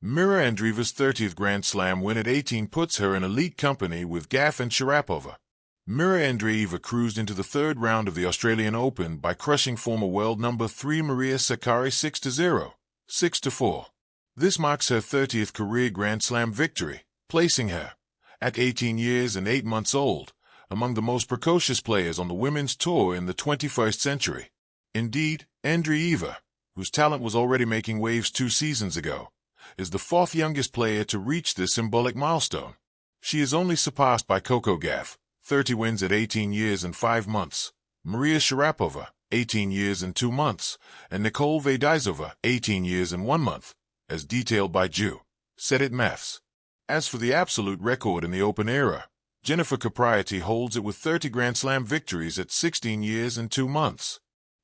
Mirra Andreeva's 30th Grand Slam win at 18 puts her in elite company with Gauf and Sharapova. Mirra Andreeva cruised into the third round of the Australian Open by crushing former world number 3 Maria Sakkari 6-0, 6-4. This marks her 30th career Grand Slam victory, placing her, at 18 years and 8 months old, among the most precocious players on the women's tour in the 21st century. Indeed, Andreeva, whose talent was already making waves 2 seasons ago, is the 4th youngest player to reach this symbolic milestone. She is only surpassed by Coco Gauff, 30 wins at 18 years and 5 months, Maria Sharapova, 18 years and 2 months, and Nicole Vaidisova, 18 years and 1 month, as detailed by Jew. Said it Maths. As for the absolute record in the Open era, Jennifer Capriati holds it with 30 Grand Slam victories at 16 years and 2 months.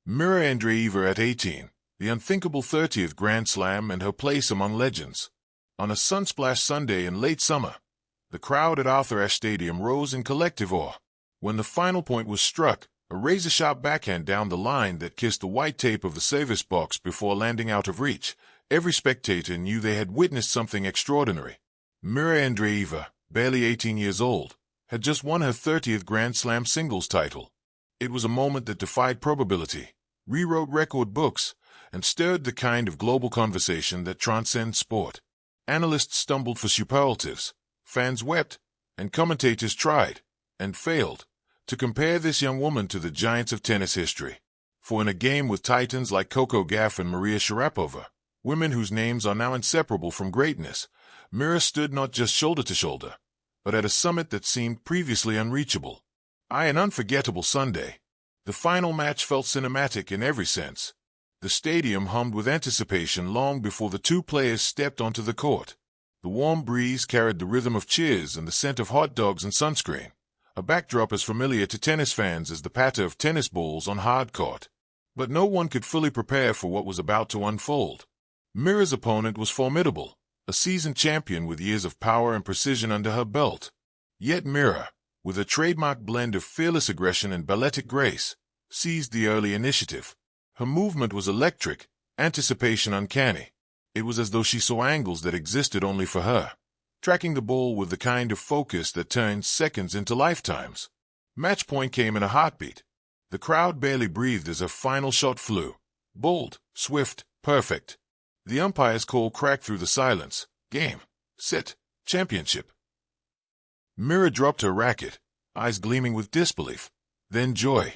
Mirra Andreeva at 18, the unthinkable 30th Grand Slam and her place among legends. On a sunsplash Sunday in late summer, the crowd at Arthur Ashe Stadium rose in collective awe. When the final point was struck, a razor-sharp backhand down the line that kissed the white tape of the service box before landing out of reach, every spectator knew they had witnessed something extraordinary. Mirra Andreeva, barely 18 years old, had just won her 30th Grand Slam singles title. It was a moment that defied probability, rewrote record books, and stirred the kind of global conversation that transcends sport. Analysts stumbled for superlatives, fans wept, and commentators tried, and failed, to compare this young woman to the giants of tennis history. For in a game with titans like Coco Gauff and Maria Sharapova, women whose names are now inseparable from greatness, Mirra stood not just shoulder to shoulder, but at a summit that seemed previously unreachable. An unforgettable Sunday. The final match felt cinematic in every sense. The stadium hummed with anticipation long before the two players stepped onto the court. The warm breeze carried the rhythm of cheers and the scent of hot dogs and sunscreen, a backdrop as familiar to tennis fans as the patter of tennis balls on hard court. But no one could fully prepare for what was about to unfold. Mirra's opponent was formidable, a seasoned champion with years of power and precision under her belt. Yet Mirra, with a trademark blend of fearless aggression and balletic grace, seized the early initiative. Her movement was electric, anticipation uncanny. It was as though she saw angles that existed only for her, tracking the ball with the kind of focus that turns seconds into lifetimes. Match point came in a heartbeat. The crowd barely breathed as her final shot flew. Bold, swift, perfect. The umpire's call cracked through the silence. Game, set, championship. Mirra dropped her racket, eyes gleaming with disbelief. Then joy.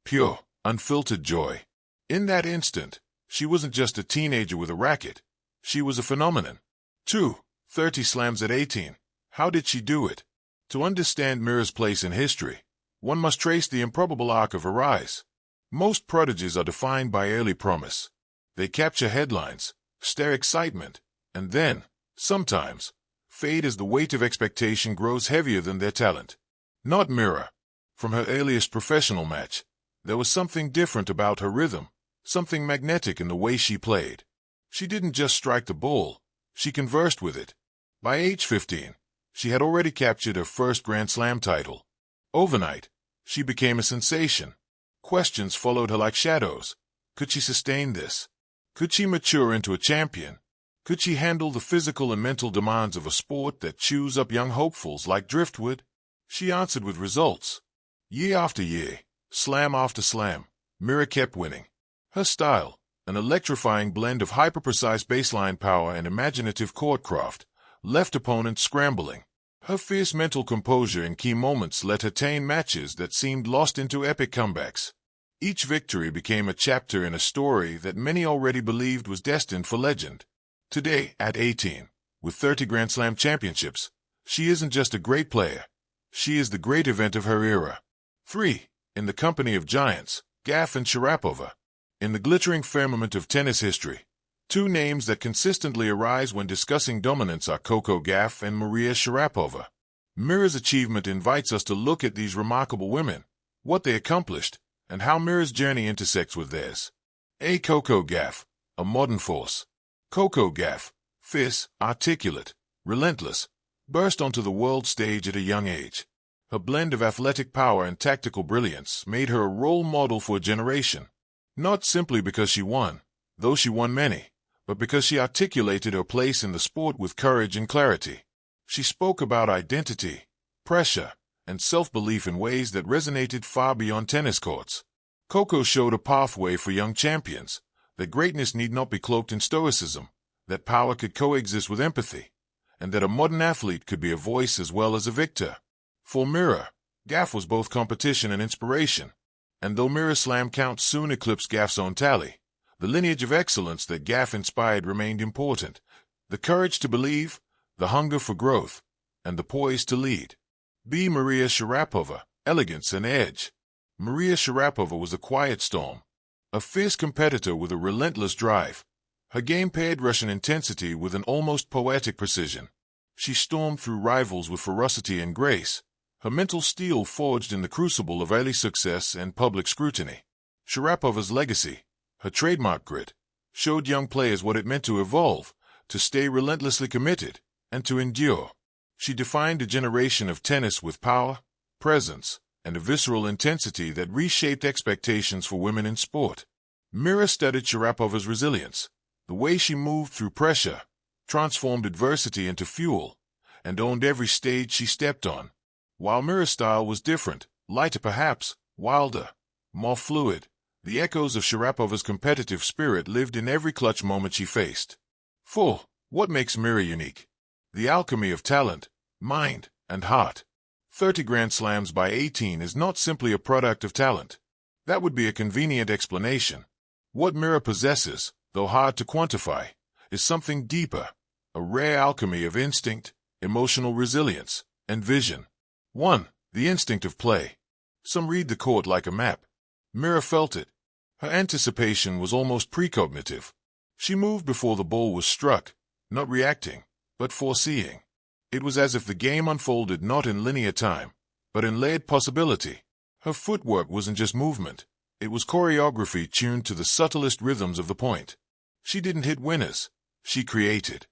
Pure, unfiltered joy. In that instant, she wasn't just a teenager with a racket. She was a phenomenon. 30 slams at 18. How did she do it? To understand Mirra's place in history, one must trace the improbable arc of her rise. Most prodigies are defined by early promise. They capture headlines, stir excitement, and then, sometimes, fade as the weight of expectation grows heavier than their talent. Not Mirra. From her earliest professional match, there was something different about her rhythm, something magnetic in the way she played. She didn't just strike the ball, she conversed with it. By age 15, she had already captured her first Grand Slam title. Overnight, she became a sensation. Questions followed her like shadows. Could she sustain this? Could she mature into a champion? Could she handle the physical and mental demands of a sport that chews up young hopefuls like driftwood? She answered with results. Year after year, slam after slam, Mirra kept winning. Her style, an electrifying blend of hyper-precise baseline power and imaginative courtcraft, left opponents scrambling. Her fierce mental composure in key moments let her tame matches that seemed lost into epic comebacks. Each victory became a chapter in a story that many already believed was destined for legend. Today, at 18, with 30 Grand Slam championships, she isn't just a great player. She is the great event of her era. 3. In the company of giants, Gauf and Sharapova. In the glittering firmament of tennis history, two names that consistently arise when discussing dominance are Coco Gauff and Maria Sharapova. Mirra's achievement invites us to look at these remarkable women, what they accomplished, and how Mirra's journey intersects with theirs. Coco Gauff, a modern force. Coco Gauff, fierce, articulate, relentless, burst onto the world stage at a young age. Her blend of athletic power and tactical brilliance made her a role model for a generation. Not simply because she won, though she won many, but because she articulated her place in the sport with courage and clarity. She spoke about identity, pressure, and self-belief in ways that resonated far beyond tennis courts. Coco showed a pathway for young champions, that greatness need not be cloaked in stoicism, that power could coexist with empathy, and that a modern athlete could be a voice as well as a victor. For Mirra, Gauf was both competition and inspiration, and though Mirra's slam count soon eclipsed Gauf's own tally, the lineage of excellence that Gauf inspired remained important. The courage to believe, the hunger for growth, and the poise to lead. B. Maria Sharapova, elegance and edge. Maria Sharapova was a quiet storm, a fierce competitor with a relentless drive. Her game paired Russian intensity with an almost poetic precision. She stormed through rivals with ferocity and grace, her mental steel forged in the crucible of early success and public scrutiny. Sharapova's legacy, her trademark grit, showed young players what it meant to evolve, to stay relentlessly committed, and to endure. She defined a generation of tennis with power, presence, and a visceral intensity that reshaped expectations for women in sport. Mirra studied Sharapova's resilience, the way she moved through pressure, transformed adversity into fuel, and owned every stage she stepped on. While Mirra's style was different, lighter perhaps, wilder, more fluid, the echoes of Sharapova's competitive spirit lived in every clutch moment she faced. 4. What makes Mirra unique? The alchemy of talent, mind, and heart. 30 Grand Slams by 18 is not simply a product of talent. That would be a convenient explanation. What Mirra possesses, though hard to quantify, is something deeper, a rare alchemy of instinct, emotional resilience, and vision. 1. The instinct of play. Some read the court like a map. Mirra felt it. Her anticipation was almost precognitive. She moved before the ball was struck, not reacting, but foreseeing. It was as if the game unfolded not in linear time, but in layered possibility. Her footwork wasn't just movement. It was choreography tuned to the subtlest rhythms of the point. She didn't hit winners. She created.